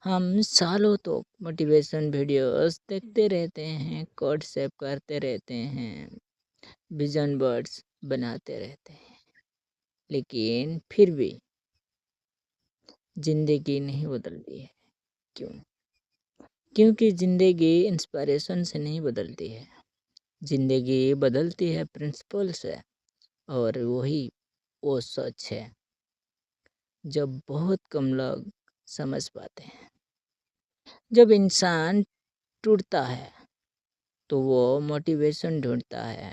हम सालों तक मोटिवेशन वीडियोस देखते रहते हैं, कोड सेव करते रहते हैं, विजन बोर्ड्स बनाते रहते हैं, लेकिन फिर भी ज़िंदगी नहीं बदलती है। क्यों? क्योंकि ज़िंदगी इंस्पिरेशन से नहीं बदलती है, ज़िंदगी बदलती है प्रिंसिपल से। और वो सच है जो बहुत कम लोग समझ पाते हैं। जब इंसान टूटता है तो वो मोटिवेशन ढूंढता है,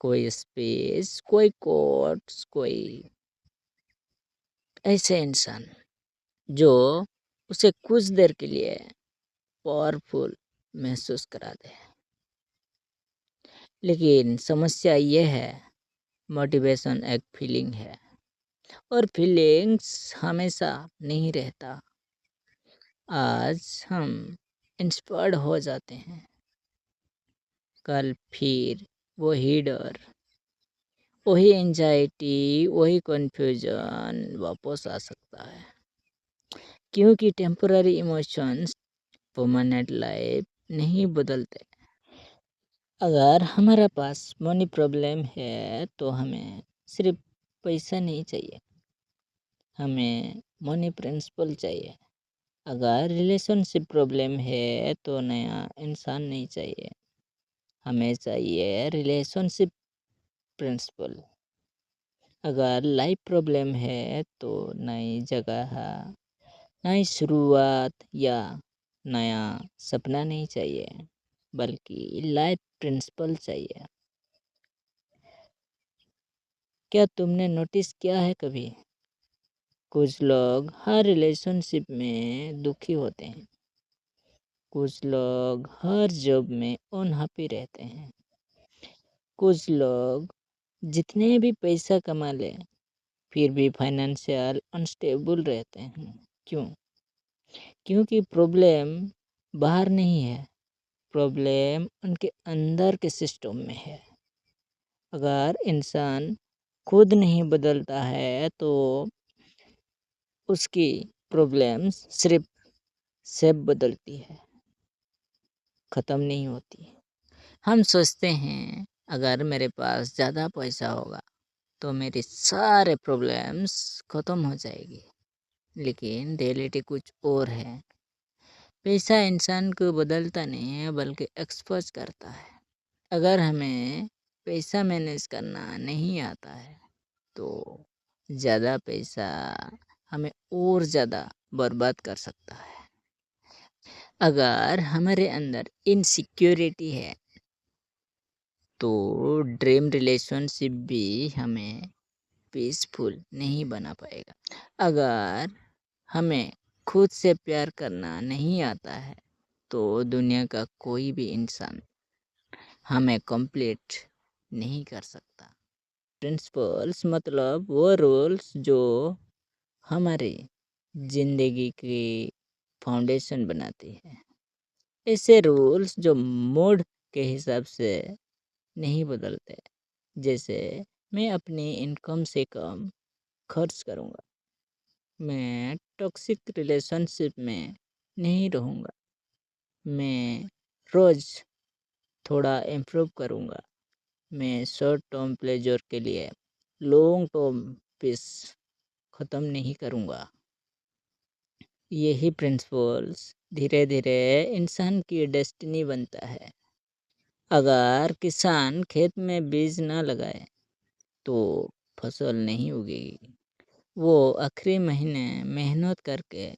कोई स्पेस, कोई कोट्स, कोई ऐसे इंसान जो उसे कुछ देर के लिए पावरफुल महसूस करा दे। लेकिन समस्या ये है, मोटिवेशन एक फीलिंग है और फीलिंग्स हमेशा नहीं रहता। आज हम इंस्पायर्ड हो जाते हैं, कल फिर वही डर, वही एंजाइटी, वही कन्फ्यूजन वापस आ सकता है। क्योंकि टेम्पररी इमोशंस परमानेंट लाइफ नहीं बदलते। अगर हमारा पास मनी प्रॉब्लम है तो हमें सिर्फ पैसा नहीं चाहिए, हमें मनी प्रिंसिपल चाहिए। अगर रिलेशनशिप प्रॉब्लम है तो नया इंसान नहीं चाहिए, हमें चाहिए रिलेशनशिप प्रिंसिपल। अगर लाइफ प्रॉब्लम है तो नई जगह, नई शुरुआत या नया सपना नहीं चाहिए, बल्कि लाइफ प्रिंसिपल चाहिए। क्या तुमने नोटिस किया है कभी, कुछ लोग हर रिलेशनशिप में दुखी होते हैं, कुछ लोग हर जॉब में अनहैप्पी रहते हैं, कुछ लोग जितने भी पैसा कमा ले फिर भी फाइनेंशियल अनस्टेबल रहते हैं। क्यों? क्योंकि प्रॉब्लम बाहर नहीं है, प्रॉब्लम उनके अंदर के सिस्टम में है। अगर इंसान खुद नहीं बदलता है तो उसकी प्रॉब्लम्स सिर्फ शेप बदलती है, ख़त्म नहीं होती। हम सोचते हैं अगर मेरे पास ज़्यादा पैसा होगा तो मेरी सारे प्रॉब्लम्स ख़त्म हो जाएगी, लेकिन रियलिटी कुछ और है। पैसा इंसान को बदलता नहीं है, बल्कि एक्सपोज करता है। अगर हमें पैसा मैनेज करना नहीं आता है तो ज़्यादा पैसा हमें और ज़्यादा बर्बाद कर सकता है। अगर हमारे अंदर इनसिक्योरिटी है तो ड्रीम रिलेशनशिप भी हमें पीसफुल नहीं बना पाएगा। अगर हमें खुद से प्यार करना नहीं आता है तो दुनिया का कोई भी इंसान हमें कंप्लीट नहीं कर सकता। प्रिंसिपल्स मतलब वो रूल्स जो हमारी ज़िंदगी की फाउंडेशन बनाती है। ऐसे रूल्स जो मूड के हिसाब से नहीं बदलते, जैसे मैं अपनी इनकम से कम खर्च करूँगा, मैं टॉक्सिक रिलेशनशिप में नहीं रहूँगा, मैं रोज़ थोड़ा इम्प्रूव करूँगा, मैं शॉर्ट टर्म प्लेजर के लिए लॉन्ग टर्म पीस ख़त्म नहीं करूँगा। यही प्रिंसिपल्स धीरे धीरे इंसान की डेस्टिनी बनता है। अगर किसान खेत में बीज ना लगाए तो फसल नहीं उगेगी। वो आखिरी महीने मेहनत करके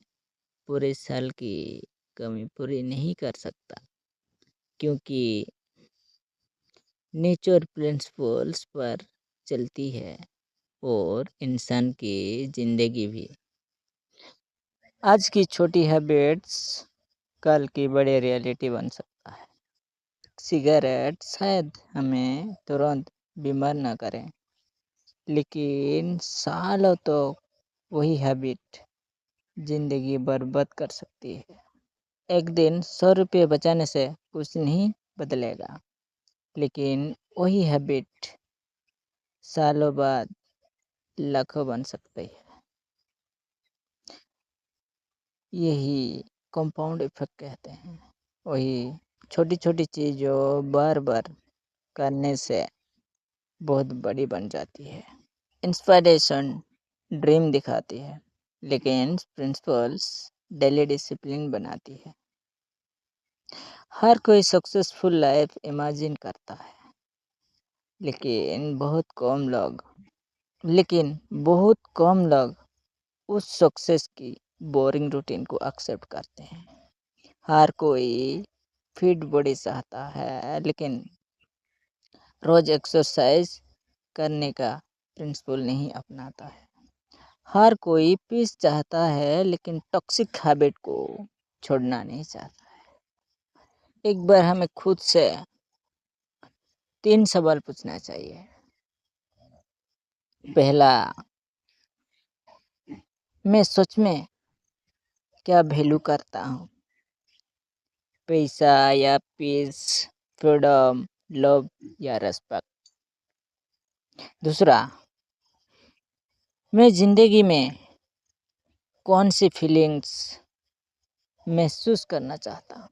पूरे साल की कमी पूरी नहीं कर सकता, क्योंकि नेचर प्रिंसिपल्स पर चलती है और इंसान की ज़िंदगी भी। आज की छोटी हैबिट्स कल की बड़ी रियलिटी बन सकता है। सिगरेट शायद हमें तुरंत बीमार ना करें, लेकिन सालों तो वही हैबिट ज़िंदगी बर्बाद कर सकती है। एक दिन 100 रुपये बचाने से कुछ नहीं बदलेगा, लेकिन वही हैबिट सालों बाद लाखों बन सकती है। यही कंपाउंड इफेक्ट कहते हैं। वही छोटी छोटी चीज़ों बार बार करने से बहुत बड़ी बन जाती है। इंस्पिरेशन ड्रीम दिखाती है, लेकिन प्रिंसिपल्स डेली डिसिप्लिन बनाती है। हर कोई सक्सेसफुल लाइफ इमेजिन करता है, लेकिन बहुत कम लोग उस सक्सेस की बोरिंग रूटीन को एक्सेप्ट करते हैं। हर कोई फिट बॉडी चाहता है, लेकिन रोज एक्सरसाइज करने का प्रिंसिपल नहीं अपनाता है। हर कोई पीस चाहता है, लेकिन टॉक्सिक हैबिट को छोड़ना नहीं चाहता है। एक बार हमें खुद से 3 सवाल पूछना चाहिए। पहला, मैं सच में क्या वैल्यू करता हूँ? पैसा या पीस, फ्रीडम, लव या रिस्पेक्ट? दूसरा, मैं जिंदगी में कौन सी फीलिंग्स महसूस करना चाहता हूँ?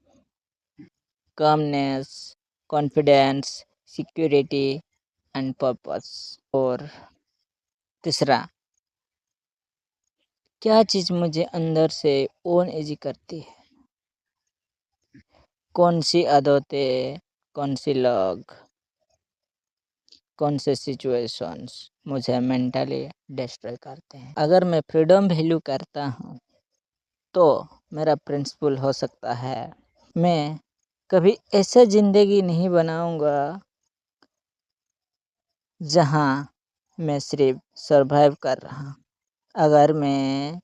Calmness, confidence, security and purpose. और तीसरा, क्या चीज़ मुझे अंदर से ओन इजी करती है? कौन सी आदतें, कौन सी लोग, कौन से सिचुएशंस मुझे मेंटली डिस्ट्रॉय करते हैं? अगर मैं फ्रीडम वैल्यू करता हूँ तो मेरा प्रिंसिपल हो सकता है, मैं कभी ऐसा ज़िंदगी नहीं बनाऊंगा जहाँ मैं सिर्फ सरवाइव कर रहा हूँ। अगर मैं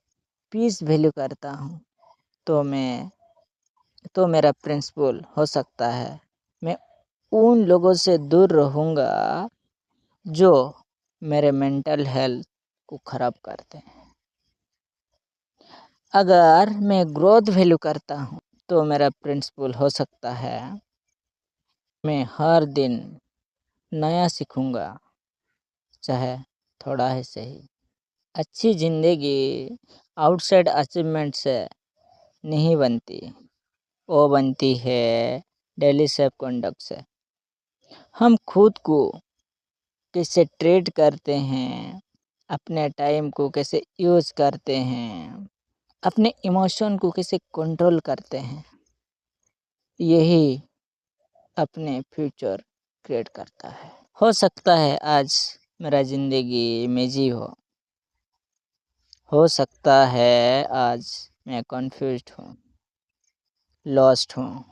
पीस वैल्यू करता हूँ तो मेरा प्रिंसिपल हो सकता है, मैं उन लोगों से दूर रहूँगा जो मेरे मेंटल हेल्थ को ख़राब करते हैं। अगर मैं ग्रोथ वैल्यू करता हूँ तो मेरा प्रिंसिपल हो सकता है, मैं हर दिन नया सीखूँगा, चाहे थोड़ा ही सही। अच्छी ज़िंदगी आउटसाइड अचीवमेंट से नहीं बनती, वो बनती है डेली सेल्फ कंडक्ट से। हम खुद को कैसे ट्रीट करते हैं, अपने टाइम को कैसे यूज़ करते हैं, अपने इमोशन को कैसे कंट्रोल करते हैं, यही अपने फ्यूचर क्रिएट करता है। हो सकता है आज मेरा ज़िंदगी मेजी हो सकता है आज मैं कन्फ्यूज्ड हूँ, लॉस्ट हूँ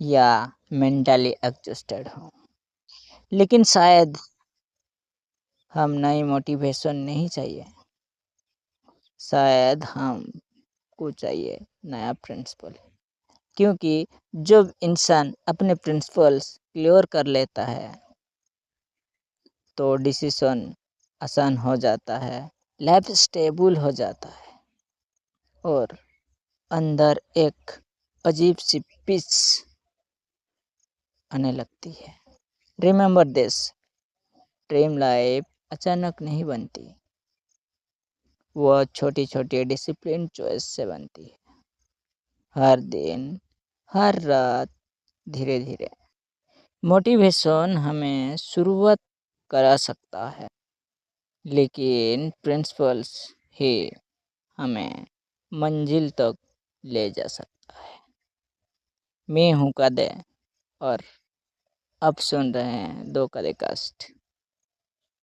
या मेंटली एग्जॉस्टेड हूँ, लेकिन शायद हम नई मोटिवेशन नहीं चाहिए, शायद हमको चाहिए नया प्रिंसिपल। क्योंकि जब इंसान अपने प्रिंसिपल्स क्लियर कर लेता है तो डिसीजन आसान हो जाता है, लाइफ स्टेबल हो जाता है और अंदर एक अजीब सी पीस आने लगती है। रिमेंबर दिस, ड्रीम लाइफ अचानक नहीं बनती, वह छोटी छोटी डिसिप्लिन चॉइस से बनती है। हर दिन, हर रात, धीरे धीरे। मोटिवेशन हमें शुरुआत करा सकता है, लेकिन प्रिंसिपल्स ही हमें मंजिल तक ले जा सकता है। मैं हूँ कदे और आप सुन रहे हैं दो कदे कास्ट।